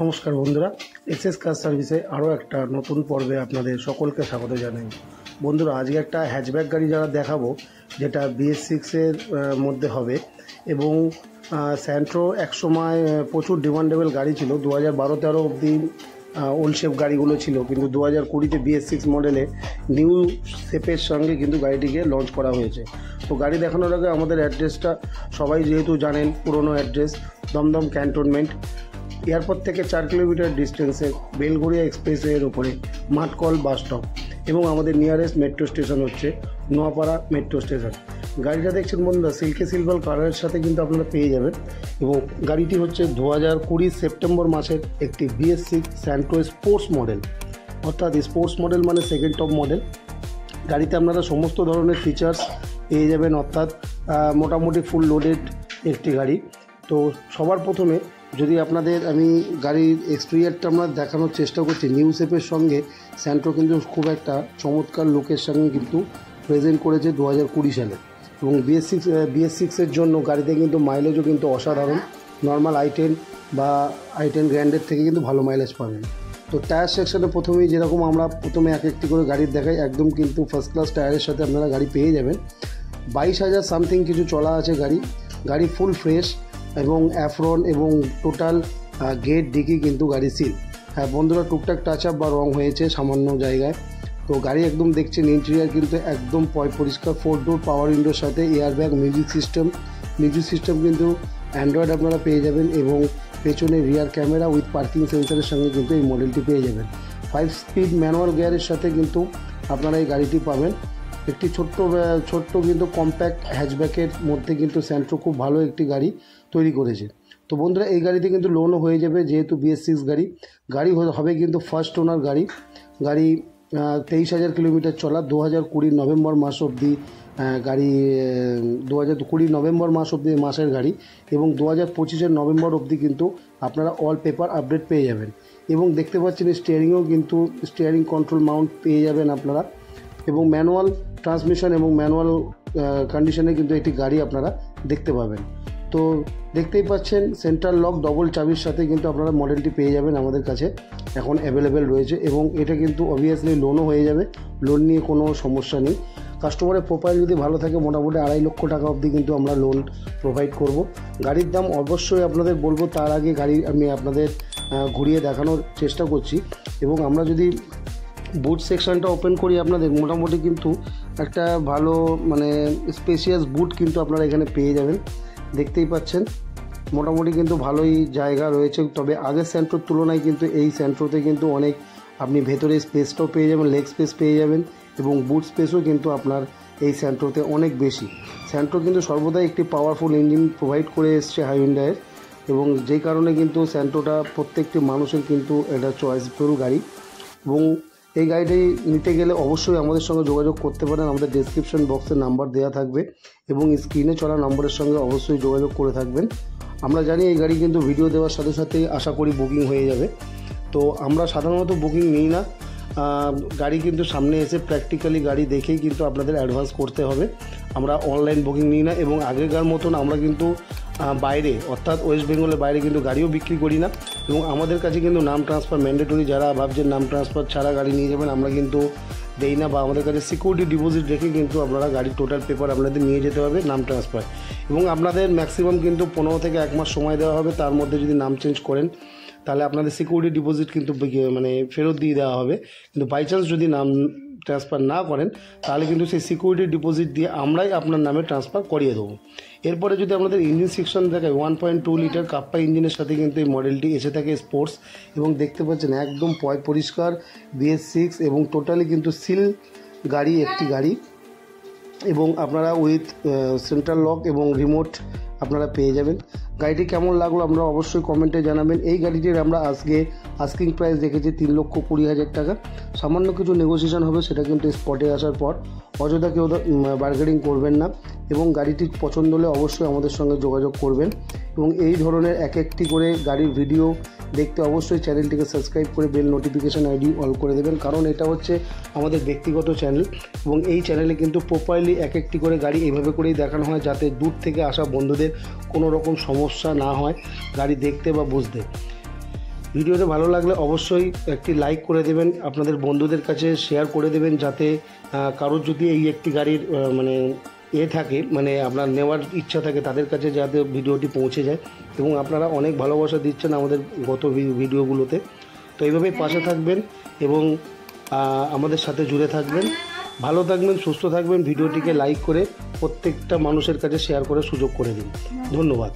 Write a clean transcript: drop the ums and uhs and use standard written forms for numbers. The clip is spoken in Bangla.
নমস্কার বন্ধুরা, এসএস কার সার্ভিসে আরও একটা নতুন পর্বে আপনাদের সকলকে স্বাগত জানাই। বন্ধুরা, আজকে একটা হ্যাচব্যাক গাড়ি যারা দেখাবো, যেটা BS6-এর মধ্যে হবে এবং স্যান্ট্রো একসময় প্রচুর ডিমান্ডেবল গাড়ি ছিল। 2012-13 অবধি ওল্ড শেপ গাড়িগুলো ছিল, কিন্তু 2020-তে BS6 মডেলে নিউ শেপের সঙ্গে কিন্তু গাড়িটিকে লঞ্চ করা হয়েছে। তো গাড়ি দেখানোর আগে আমাদের অ্যাড্রেসটা সবাই যেহেতু জানেন, পুরনো অ্যাড্রেস দমদম ক্যান্টনমেন্ট, এয়ারপোর্ট থেকে 4 কিলোমিটার ডিস্টেন্সে বেলঘরিয়া এক্সপ্রেসওয়ের ওপরে মাঠকল বাস স্টপ এবং আমাদের নিয়ারেস্ট মেট্রো স্টেশন হচ্ছে নোয়াপাড়া মেট্রো স্টেশন। গাড়িটা দেখছেন বন্ধুরা, সিল্কে সিলভার কালারের সাথে কিন্তু আপনারা পেয়ে যাবেন এবং গাড়িটি হচ্ছে 2020 সেপ্টেম্বর মাসের একটি BS6 স্যান্ট্রো স্পোর্টস মডেল, অর্থাৎ স্পোর্টস মডেল মানে সেকেন্ড টপ মডেল। গাড়িতে আপনারা সমস্ত ধরনের ফিচার্স পেয়ে যাবেন, অর্থাৎ মোটামুটি ফুল লোডেড একটি গাড়ি। তো সবার প্রথমে যদি আপনাদের আমি গাড়ির এক্সটেরিয়রটা আমরা দেখানোর চেষ্টা করছি, নিউ শেপের সঙ্গে স্যান্ট্রো কিন্তু খুব একটা চমৎকার লুকের সঙ্গে কিন্তু প্রেজেন্ট করেছে 2020 সালে। এবং BS6-এর জন্য গাড়িতে কিন্তু মাইলেজও কিন্তু অসাধারণ, নর্মাল i10 বা i10 গ্র্যান্ডের থেকে কিন্তু ভালো মাইলেজ পাবেন। তো টায়ার সেকশনে প্রথমেই যেরকম আমরা প্রথমে এক একটি করে গাড়ির দেখাই, একদম কিন্তু ফার্স্ট ক্লাস টায়ারের সাথে আপনারা গাড়ি পেয়ে যাবেন। 22,000 সামথিং কিছু চলা আছে গাড়ি ফুল ফ্রেশ এবং অ্যাফরন এবং টোটাল গেট ডিকি কিন্তু গাড়ি সিল। হ্যাঁ বন্ধুরা, টুকটাক টাচ আপ বা রং হয়েছে সামান্য জায়গায়। তো গাড়ি একদম দেখছেন ইন্টেরিয়ার কিন্তু একদম পরিষ্কার, 4 ডোর পাওয়ার উইন্ডোর সাথে এয়ারব্যাগ, মিউজিক সিস্টেম কিন্তু অ্যান্ড্রয়েড আপনারা পেয়ে যাবেন এবং পেছনে রিয়ার ক্যামেরা উইথ পার্কিং সেন্সারের সঙ্গে কিন্তু এই মডেলটি পেয়ে যাবেন। 5 স্পিড ম্যানুয়াল গিয়ারের সাথে কিন্তু আপনারা এই গাড়িটি পাবেন। একটি ছোট্ট কিন্তু কম্প্যাক্ট হ্যাচব্যাকের মধ্যে কিন্তু স্যান্ট্রো খুব ভালো একটি গাড়ি তৈরি করেছে। তো বন্ধুরা, এই গাড়িতে কিন্তু লোনও হয়ে যাবে, যেহেতু BS6 গাড়ি হবে কিন্তু ফার্স্ট ওনার গাড়ি 23,000 কিলোমিটার চলা, 2020 নভেম্বর মাস অবধি গাড়ি, 2020 নভেম্বর মাস অবধি মাসের গাড়ি এবং 2025 নভেম্বর অবধি কিন্তু আপনারা অল পেপার আপডেট পেয়ে যাবেন। এবং দেখতে পাচ্ছেন স্টিয়ারিংও কিন্তু স্টিয়ারিং কন্ট্রোল মাউন্ট পেয়ে যাবেন আপনারা, এবং ম্যানুয়াল ট্রান্সমিশন এবং ম্যানুয়াল কন্ডিশনে কিন্তু একটি গাড়ি আপনারা দেখতে পাবেন। তো দেখতেই পাচ্ছেন সেন্ট্রাল লক ডবল চাবির সাথে কিন্তু আপনারা মডেলটি পেয়ে যাবেন, আমাদের কাছে এখন অ্যাভেলেবেল রয়েছে এবং এটা কিন্তু অবভিয়াসলি লোনও হয়ে যাবে, লোন নিয়ে কোনো সমস্যা নেই। কাস্টমারের প্রোফাইল যদি ভালো থাকে মোটামুটি 2.5 লক্ষ টাকা অবধি কিন্তু আমরা লোন প্রোভাইড করব। গাড়ির দাম অবশ্যই আপনাদের বলবো, তার আগে গাড়ি আমি আপনাদের ঘুরিয়ে দেখানোর চেষ্টা করছি। এবং আমরা যদি বুট সেকশনটা ওপেন করি আপনাদের, মোটামুটি কিন্তু একটা ভালো মানে স্পেশিয়াস বুট কিন্তু আপনারা এখানে পেয়ে যাবেন। দেখতেই পাচ্ছেন মোটামুটি কিন্তু ভালোই জায়গা রয়েছে, তবে আগের স্যান্ট্রোর তুলনায় কিন্তু এই স্যান্ট্রোতে কিন্তু অনেক আপনি ভেতরে স্পেসটাও পেয়ে যাবেন, লেগ স্পেস পেয়ে যাবেন এবং বুট স্পেসও কিন্তু আপনার এই স্যান্ট্রোতে অনেক বেশি। স্যান্ট্রো কিন্তু সর্বদাই একটি পাওয়ারফুল ইঞ্জিন প্রোভাইড করে এসছে হাইউন্ডাইয়ের, এবং যেই কারণে কিন্তু স্যান্ট্রোটা প্রত্যেকটি মানুষের কিন্তু এটা চয়েসফুল গাড়ি। এবং এই গাড়িটি নিতে গেলে অবশ্যই আমাদের সঙ্গে যোগাযোগ করতে পারেন, আমাদের ডেসক্রিপশন বক্সে নাম্বার দেওয়া থাকবে এবং স্ক্রিনে চলা নম্বরের সঙ্গে অবশ্যই যোগাযোগ করে থাকবেন। আমরা জানি এই গাড়ি কিন্তু ভিডিও দেওয়ার সাথে সাথে আশা করি বুকিং হয়ে যাবে। তো আমরা সাধারণত বুকিং নিই না, গাড়ি কিন্তু সামনে এসে প্র্যাকটিক্যালি গাড়ি দেখেই কিন্তু আপনাদের অ্যাডভান্স করতে হবে। আমরা অনলাইন বুকিং নিই না এবং আগেকার মতন আমরা কিন্তু বাইরে অর্থাৎ ওয়েস্ট বেঙ্গলের বাইরে কিন্তু গাড়িও বিক্রি করি না। এবং আমাদের কাছে কিন্তু নাম ট্রান্সফার ম্যান্ডেটরি, যারা ভাবছেন নাম ট্রান্সফার ছাড়া গাড়ি নিয়ে যাবেন, আমরা কিন্তু দেই না, বা আমাদের কাছে সিকিউরিটি ডিপোজিট রেখে কিন্তু আপনারা গাড়ির টোটাল পেপার আপনাদের নিয়ে যেতে হবে নাম ট্রান্সফার। এবং আপনাদের ম্যাক্সিমাম কিন্তু 15 থেকে 1 মাস সময় দেওয়া হবে, তার মধ্যে যদি নাম চেঞ্জ করেন তাহলে আপনাদের সিকিউরিটি ডিপোজিট কিন্তু মানে ফেরত দিয়ে দেওয়া হবে। কিন্তু বাই চান্স যদি নাম ট্রান্সফার না করেন তাহলে কিন্তু সেই সিকিউরিটি ডিপোজিট দিয়ে আমরাই আপনার নামে ট্রান্সফার করিয়ে দেবো। এরপরে যদি আপনাদের ইঞ্জিন সেকশন দেখায়, 1.2 লিটার কাপ্পা ইঞ্জিনের সাথে কিন্তু এই মডেলটি এসে থাকে স্পোর্টস, এবং দেখতে পাচ্ছেন একদম পরিষ্কার BS6 এবং টোটালি কিন্তু সিল গাড়ি একটি গাড়ি, এবং আপনারা উইথ সেন্ট্রাল লক এবং রিমোট আপনারা পেয়ে যাবেন। গাড়িটি কেমন লাগলো আমরা অবশ্যই কমেন্টে জানাবেন। এই গাড়িটির আমরা আজকে আস্কিং প্রাইস দেখেছি 3,20,000 টাকা, সামান্য কিছু নেগোসিয়েশন হবে, সেটা কিন্তু স্পটে আসার পর। অযথা কেউ বার্গেনিং করবেন না এবং গাড়িটি পছন্দ হলে অবশ্যই আমাদের সঙ্গে যোগাযোগ করবেন। এবং এই ধরনের এক একটি করে গাড়ির ভিডিও দেখতে অবশ্যই চ্যানেলটিকে সাবস্ক্রাইব করে বেল নোটিফিকেশান আইডি অল করে দেবেন, কারণ এটা হচ্ছে আমাদের ব্যক্তিগত চ্যানেল এবং এই চ্যানেলে কিন্তু প্রপারলি এক একটি করে গাড়ি এইভাবে করেই দেখানো হয়, যাতে দূর থেকে আসা বন্ধুদের কোনো রকম সমস্যা না হয় গাড়ি দেখতে বা বুঝতে। ভিডিওটা ভালো লাগলে অবশ্যই একটি লাইক করে দেবেন, আপনাদের বন্ধুদের কাছে শেয়ার করে দেবেন, যাতে কারোর যদি এই একটি গাড়ির মানে থাকে, মানে আপনার নেওয়ার ইচ্ছা থাকে, তাদের কাছে যাতে ভিডিওটি পৌঁছে যায়। এবং আপনারা অনেক ভালোবাসা দিচ্ছেন আমাদের গত ভিডিওগুলোতে। তো এইভাবেই পাশে থাকবেন এবং আমাদের সাথে জুড়ে থাকবেন। ভালো থাকবেন, সুস্থ থাকবেন। ভিডিওটিকে লাইক করে প্রত্যেকটা মানুষের কাছে শেয়ার করে সুযোগ করে দিন। ধন্যবাদ।